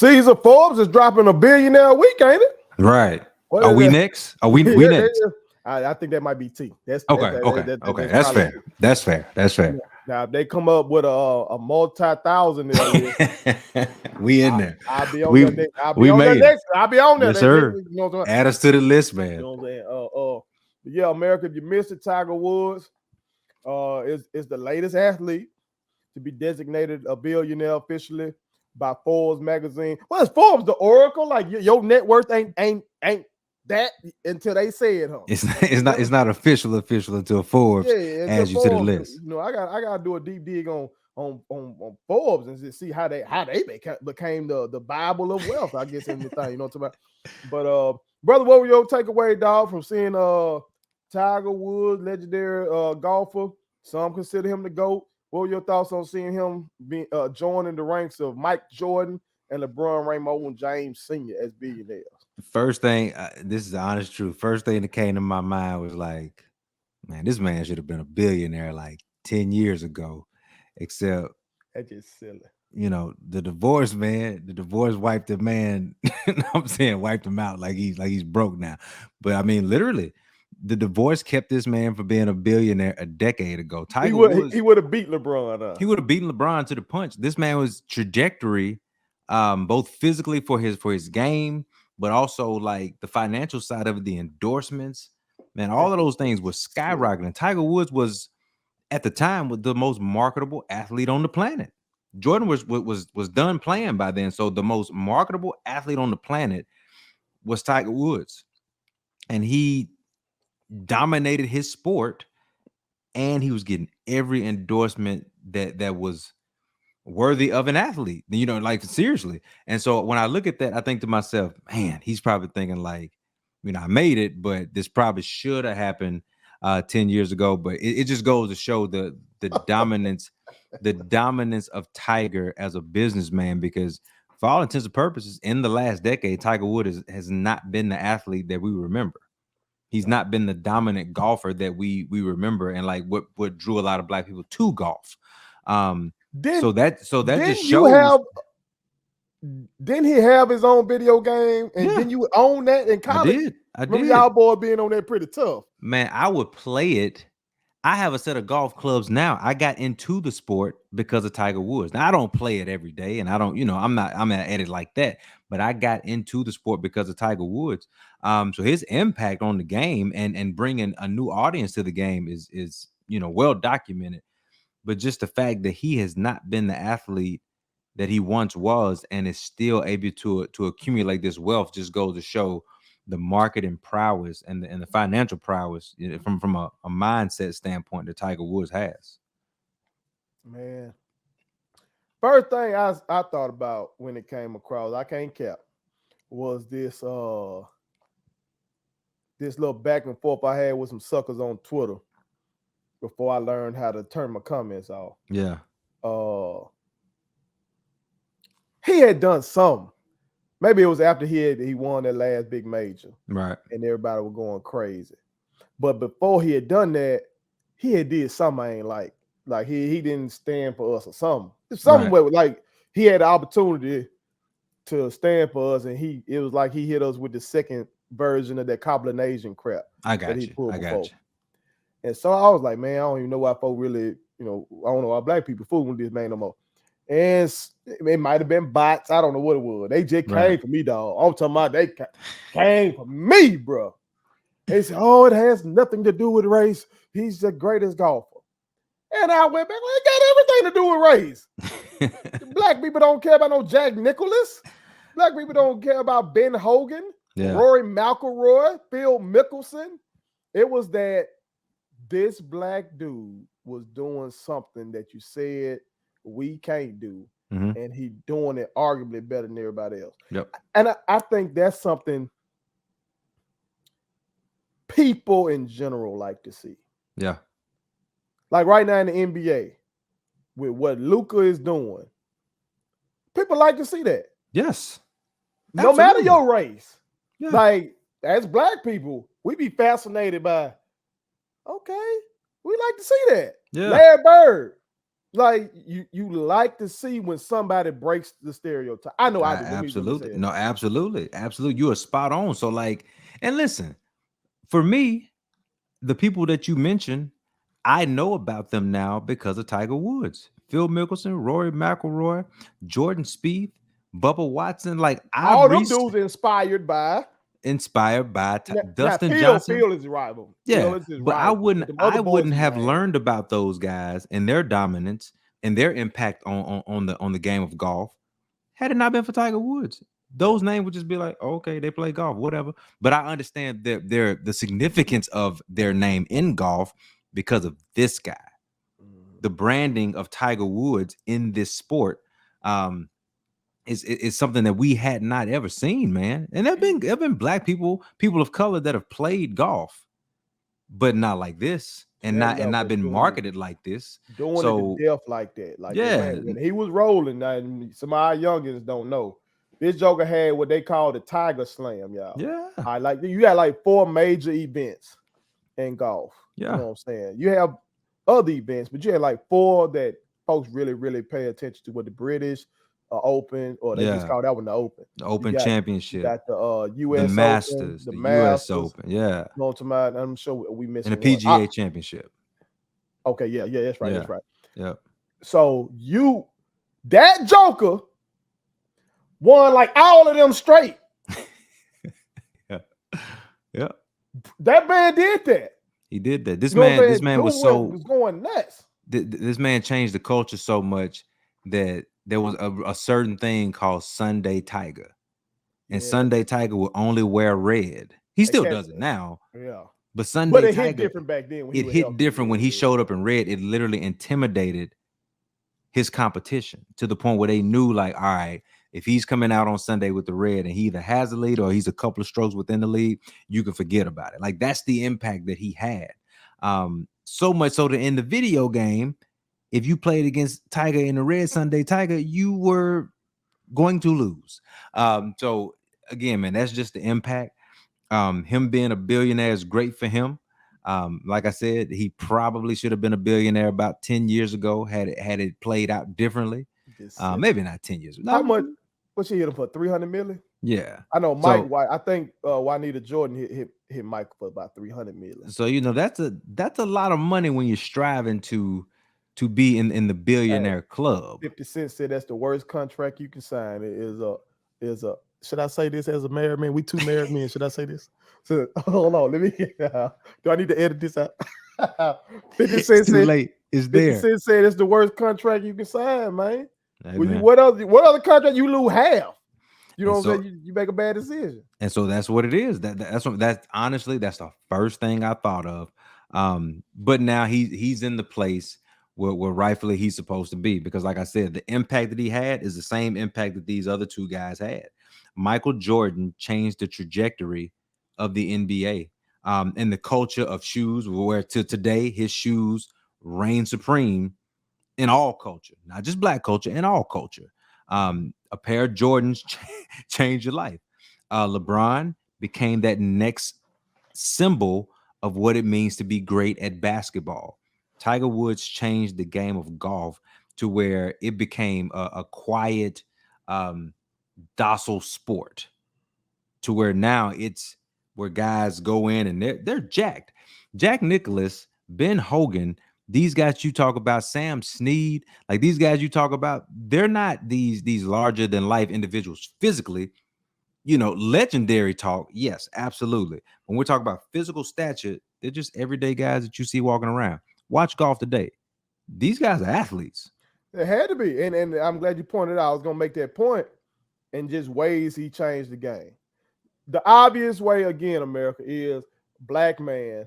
Caesar Forbes is dropping a billionaire a week, ain't it? Right. What Are is we that? next? Are we next? I think that might be T. That's Okay. That's probably fair. That's fair. That's fair. now if they come up with a multi-thousandnaire list, We in there. I'll be on We there next. I'll we be on there made it. next. I'll be on there Yes, next sir. week. You know what I'm saying? Add us to the list, man. You know what I'm saying? Yeah, America, if you missed it, Tiger Woods is the latest athlete to be designated a billionaire officially by Forbes magazine. Well, is Forbes the oracle? Like your net worth ain't that until they say it, huh? It's not official until Forbes adds you to the list. You know, I gotta do a deep dig on Forbes and see how they became the Bible of wealth, I guess, in the thing, you know what I'm talking about. But brother, what were your takeaway, dog, from seeing Tiger Woods, legendary golfer? Some consider him the GOAT. What were your thoughts on seeing him joining the ranks of Mike Jordan and LeBron Raymond and James Sr. as billionaires? First thing, this is the honest truth. First thing that came to my mind was like, man, this man should have been a billionaire like 10 years ago. Except that's just silly. You know, the divorce wiped the man. I'm saying wiped him out like he's broke now. But I mean, literally, the divorce kept this man from being a billionaire a decade ago. He would have beat LeBron. He would have beaten LeBron to the punch. This man was trajectory, both physically for his game, but also like the financial side of it, the endorsements, man, all of those things were skyrocketing. Tiger Woods was at the time the most marketable athlete on the planet. Jordan was done playing by then, so the most marketable athlete on the planet was Tiger Woods, and he dominated his sport, and he was getting every endorsement that was worthy of an athlete, you know, like seriously. And so when I look at that, I think to myself, man, he's probably thinking like, you know, I made it, but this probably should have happened 10 years ago. But it just goes to show the dominance, the dominance of Tiger as a businessman, because for all intents and purposes, in the last decade, Tiger Woods has not been the athlete that we remember. He's not been the dominant golfer that we remember, and like what drew a lot of Black people to golf. So that just shows. Didn't he have his own video game? And then you own that in college? I did. Remember y'all boy being on that pretty tough. Man, I would play it. I have a set of golf clubs now. I got into the sport because of Tiger Woods. Now I don't play it every day, and I don't, you know, I'm not at it like that. But I got into the sport because of Tiger Woods. So his impact on the game and bringing a new audience to the game is you know, well documented. But just the fact that he has not been the athlete that he once was and is still able to accumulate this wealth just goes to show the marketing prowess and the financial prowess, you know, from a mindset standpoint that Tiger Woods has. Man, first thing I thought about when it came across, I can't cap, was this little back and forth I had with some suckers on Twitter before I learned how to turn my comments off. Yeah. He had done something. Maybe it was after he won that last big major. Right. And everybody was going crazy. But before he had done that, he had did something I ain't like. Like he didn't stand for us or something. Something where like he had the opportunity to stand for us, and it was like he hit us with the second version of that Cobbler-Nation crap. I got you. And so I was like, man, I don't even know why folk really, you know, I don't know why Black people fooling this man no more. And it might have been bots. I don't know what it was. They just came for me, dog. I'm talking about they came for me, bro. They said, oh, it has nothing to do with race. He's the greatest golfer. And I went back, well, it got everything to do with race. Black people don't care about no Jack Nicklaus. Black people don't care about Ben Hogan, Rory McIlroy, Phil Mickelson. It was that this Black dude was doing something that you said we can't do, and he doing it arguably better than everybody else. Yep. And I think that's something people in general like to see. Yeah. Like right now in the NBA, with what Luka is doing, people like to see that. Yes. No matter your race. Yeah. Like, as Black people, we be fascinated by, okay, we like to see that. Yeah. Larry Bird. like you like to see when somebody breaks the stereotype. I know I do. Let me say Absolutely. it. No, absolutely. Absolutely. You are spot on. So, like, and listen, for me, the people that you mentioned, I know about them now because of Tiger Woods, Phil Mickelson, Rory McIlroy, Jordan Spieth, Bubba Watson. Like, All them dudes inspired by inspired by now Dustin Phil. Johnson. Phil is his rival. Phil Yeah, is his but I rival. But wouldn't them other I boys wouldn't he have ran. learned about those guys and their dominance and their impact on the game of golf had it not been for Tiger Woods. Yeah. Those names would just be like, oh, okay, they play golf, whatever. But I understand their the significance of their name in golf because of this guy. The branding of Tiger Woods in this sport um, is something that we had not ever seen, man. And there have been black people, people of color that have played golf, but not like this, and That not never been doing marketed like this. doing it to So death like that. Like that, yeah, man. When he was rolling, and some of our youngins don't know. This Joker had what they call the Tiger Slam, y'all. yeah, I like you got like 4 major events in golf. You yeah, know what I'm saying? You have other events, but you had like 4 that folks really, really pay attention to. What the British Open, or they just yeah. call that one the Open. The You Open got Championship, the the U.S. Open, Masters, the the U.S. Masters. Open, yeah, You know what I'm talking about? I'm sure we and the missing one. PGA Championship. Okay, yeah, that's right, Yeah, that's right. yeah, So that Joker won like all of them straight. yeah, yeah. That man did that. He did that. This You know what I'm man, this saying? man was Dude so was going nuts. this man changed the culture so much that there was a certain thing called Sunday Tiger, and Yeah, Sunday Tiger would only wear red. He that still cat. does it now, Yeah, but but Sunday it hit Tiger, different back then when he it was hit healthy. different when he showed up in red. It literally intimidated his competition to the point where they knew, like, all right, if he's coming out on Sunday with the red and he either has a lead or he's a couple of strokes within the lead, you can forget about it. Like, that's the impact that he had. So much so that in the video game, if you played against Tiger in the red Sunday Tiger, you were going to lose. So again, man, that's just the impact. Him being a billionaire is great for him. Like I said, he probably should have been a billionaire about 10 years ago had it played out differently. Maybe not 10 years. How No, much? What she hit him for? 300 million. yeah. I know Mike So White. I think Juanita Jordan hit Mike for about 300 million. so that's a lot of money when you're striving to be in the Hey, billionaire club. 50 Cent said that's the worst contract you can sign. It is a should I say this as a married man? We 2 married men. Should I say this? So hold on, let me do I need to edit this out? 50 It's Cent too said late. It's 50 there. Cent said it's the worst contract you can sign, man. Hey, Well, man. what other contract you lose half? You know And what I'm so saying? You make a bad decision. And so that's what it is. That's honestly that's the first thing I thought of. But now he's in the place where rightfully he's supposed to be, because like I said, the impact that he had is the same impact that these other 2 guys had. Michael Jordan changed the trajectory of the NBA and the culture of shoes, where to today his shoes reign supreme in all culture, not just black culture, in all culture. A pair of Jordans change your life. LeBron became that next symbol of what it means to be great at basketball. Tiger Woods changed the game of golf to where it became a quiet, um, docile sport, to where now it's where guys go in and they're jacked. Jack Nicklaus, Ben Hogan, these guys you talk about, Sam Snead, like these guys you talk about, they're not these larger than life individuals physically. Legendary talk, yes, absolutely. When we're talking about physical stature, they're just everyday guys that you see walking around. Watch golf today. These guys are athletes. It had to be, and I'm glad you pointed out. I was gonna make that point, and just ways he changed the game. The obvious way, again, America, is black man,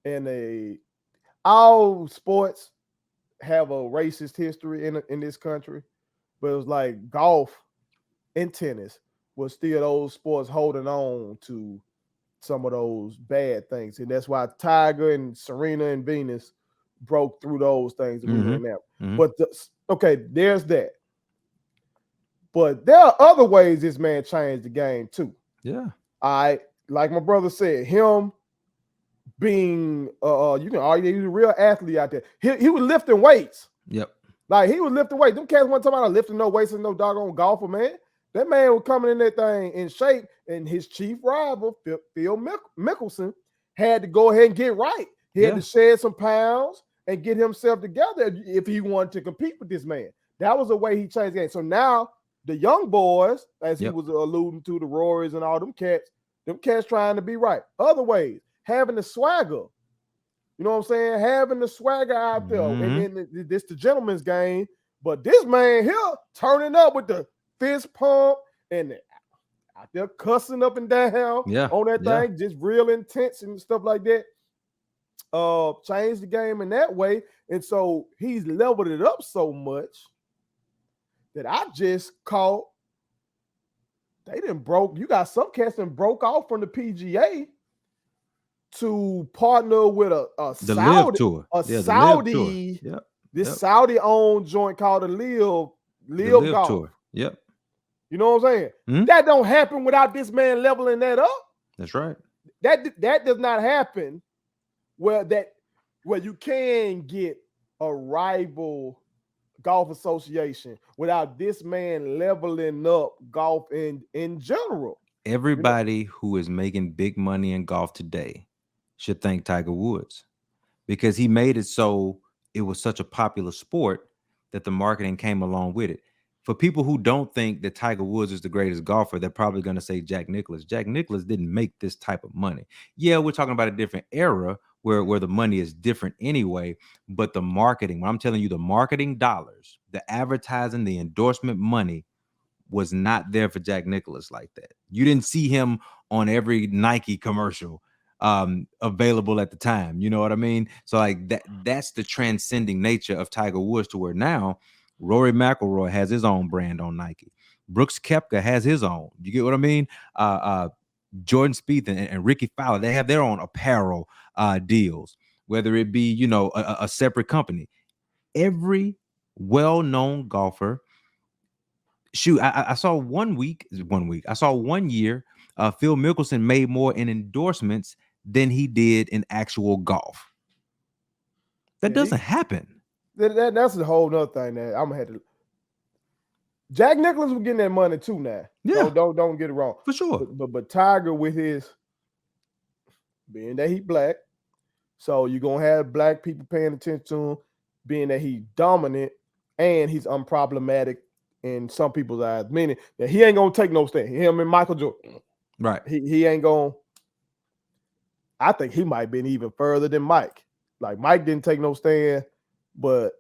and all sports have a racist history in this country, but it was like golf and tennis was still those sports holding on to some of those bad things, and that's why Tiger and Serena and Venus broke through those things that we know now. Mhm. But okay, there's that. But there are other ways this man changed the game too. Yeah. Like my brother said, him being you can argue he was a real athlete out there. He was lifting weights. Yep. Like he was lifting weight. Them cats weren't talking about lifting no weights and no doggone golfer, man. That man was coming in that thing in shape, and his chief rival, Phil Mickelson, had to go ahead and get right. He had to shed some pounds and get himself together if he wanted to compete with this man. That was the way he changed the game. So now the young boys, as he was alluding to, the Rorys and all them cats trying to be right. Other ways, having the swagger. You know what I'm saying? Having the swagger out there. And then this the gentleman's game. But this man here turning up with the fist pump and out there cussing up and down on that thing, just real intense and stuff like that. Changed the game in that way. And so he's leveled it up so much that I just caught they didn't broke. You got some cats that broke off from the PGA to partner with a Saudi tour. Saudi tour. This Saudi-owned joint called the Live Golf Tour. Yep. You know what I'm saying? That don't happen without this man leveling that up. That's right. That does not happen where you can get a rival golf association without this man leveling up golf in general. Everybody who is making big money in golf today should thank Tiger Woods, because he made it so it was such a popular sport that the marketing came along with it. For people who don't think that Tiger Woods is the greatest golfer, they're probably going to say Jack Nicklaus. Jack Nicklaus didn't make this type of money. Yeah, we're talking about a different era where the money is different anyway, but the marketing, when I'm telling you the marketing dollars, the advertising, the endorsement money was not there for Jack Nicklaus like that. You didn't see him on every Nike commercial available at the time. You know what I mean? So like that's the transcending nature of Tiger Woods, to where now Rory McIlroy has his own brand on Nike. Brooks Koepka has his own. You get what I mean? Jordan Spieth and Ricky Fowler, they have their own apparel deals, whether it be, you know, a separate company. Every well-known golfer. Shoot, I saw 1 week. I saw 1 year. Phil Mickelson made more in endorsements than he did in actual golf. That doesn't happen. That's a whole nother thing that I'm gonna have to. Jack Nicklaus was getting that money too now. Yeah, don't get it wrong. For sure. But Tiger, with his being that he black, so you're gonna have black people paying attention to him, being that he's dominant and he's unproblematic in some people's eyes, meaning that he ain't gonna take no stand. Him and Michael Jordan, right? He ain't gonna. I think he might have been even further than Mike. Like Mike didn't take no stand, but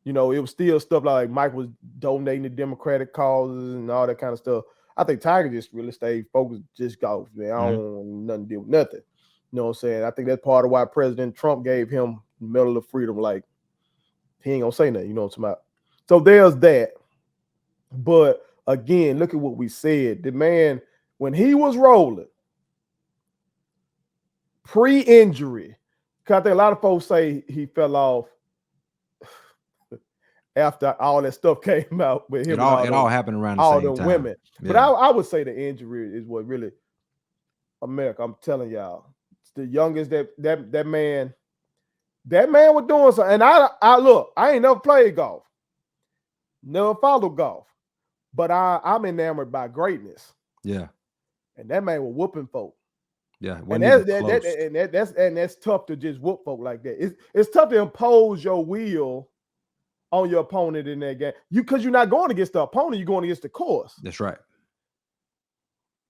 you know, it was still stuff like Mike was donating to Democratic causes and all that kind of stuff. I think Tiger just really stayed focused, just golf. Man, I don't want nothing to do with nothing. You know what I'm saying? I think that's part of why President Trump gave him Medal of Freedom. Like, he ain't gonna say nothing, you know what I'm talking about? So there's that. But again, look at what we said. The man, when he was rolling, pre-injury, because I think a lot of folks say he fell off after all that stuff came out with him. It all happened around the same time. Women. Yeah. But I would say the injury is what really, America, I'm telling y'all, it's the youngest that man was doing something. And I look, I ain't never played golf, never followed golf, but I'm enamored by greatness. Yeah. And that man was whooping folk. Yeah, and that's tough to just whoop folk like that. It's tough to impose your will on your opponent in that game. Because you're not going against the opponent, you're going against the course. That's right.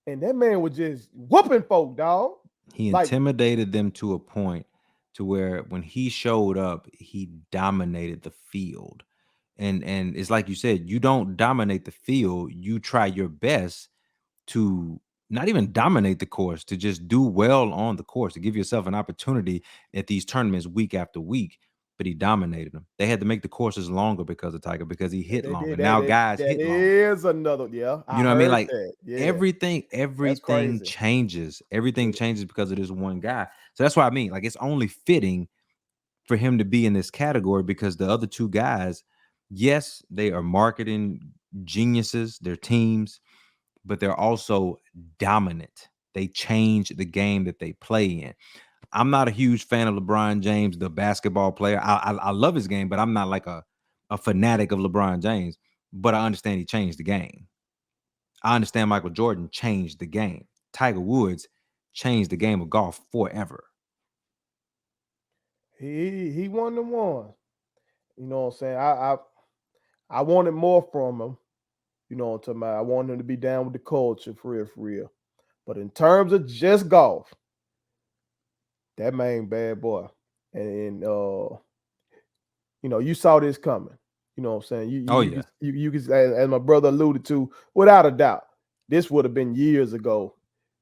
And that man was just whooping folk, dog. He intimidated them to a point to where when he showed up, he dominated the field. And it's like you said, you don't dominate the field. You try your best to not even dominate the course, to just do well on the course, to give yourself an opportunity at these tournaments week after week. But he dominated them. They had to make the courses longer because of Tiger, because he hit longer. Now guys hit longer. Is another, yeah. You know what I mean? Like everything changes. Everything changes because of this one guy. So that's what I mean. Like, it's only fitting for him to be in this category, because the other two guys, yes, they are marketing geniuses, their teams, but they're also dominant. They change the game that they play in. I'm not a huge fan of LeBron James, the basketball player. I love his game, but I'm not like a fanatic of LeBron James. But I understand he changed the game. I understand Michael Jordan changed the game. Tiger Woods changed the game of golf forever. He won the one. You know what I'm saying? I wanted more from him. You know what I'm talking about? I want him to be down with the culture for real, for real. But in terms of just golf, that man bad boy. And you know, you saw this coming. You know what I'm saying? Oh yeah. You can, as my brother alluded to, without a doubt, this would have been years ago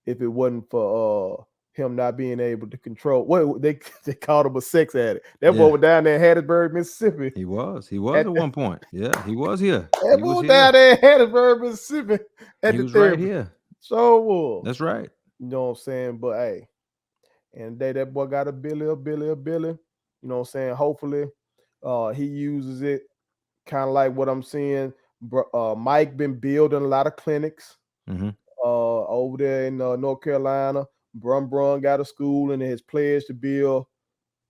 if it wasn't for him not being able to control. What they called him a sex addict. That boy Yeah. was down there in Hattiesburg, Mississippi. He was at one point. Yeah, he was here. That He boy was was down here. there in Hattiesburg, Mississippi at He the was right therapy. here. So was. That's right. You know what I'm saying? But hey, and that boy got a Billy. You know what I'm saying? Hopefully, he uses it kind of like what I'm seeing. Mike been building a lot of clinics Mm-hmm. over there in North Carolina. Brun got a school and his pledge to build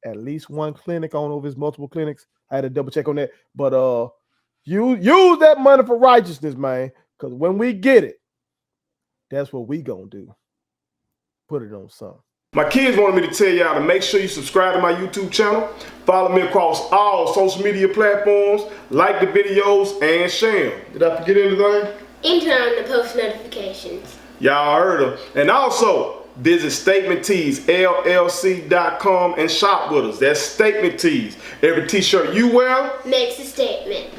at least one clinic. I don't know if it's multiple clinics. I had to double check on that. But you use that money for righteousness, man. Because when we get it, that's what we gonna do. Put it on something. My kids wanted me to tell y'all to make sure you subscribe to my YouTube channel, follow me across all social media platforms, like the videos, and share them. Did I forget anything? And turn on the post notifications. Y'all heard them. And also, visit Statement Tees, LLC.com and shop with us. That's Statement Tees. Every t-shirt you wear Makes a statement.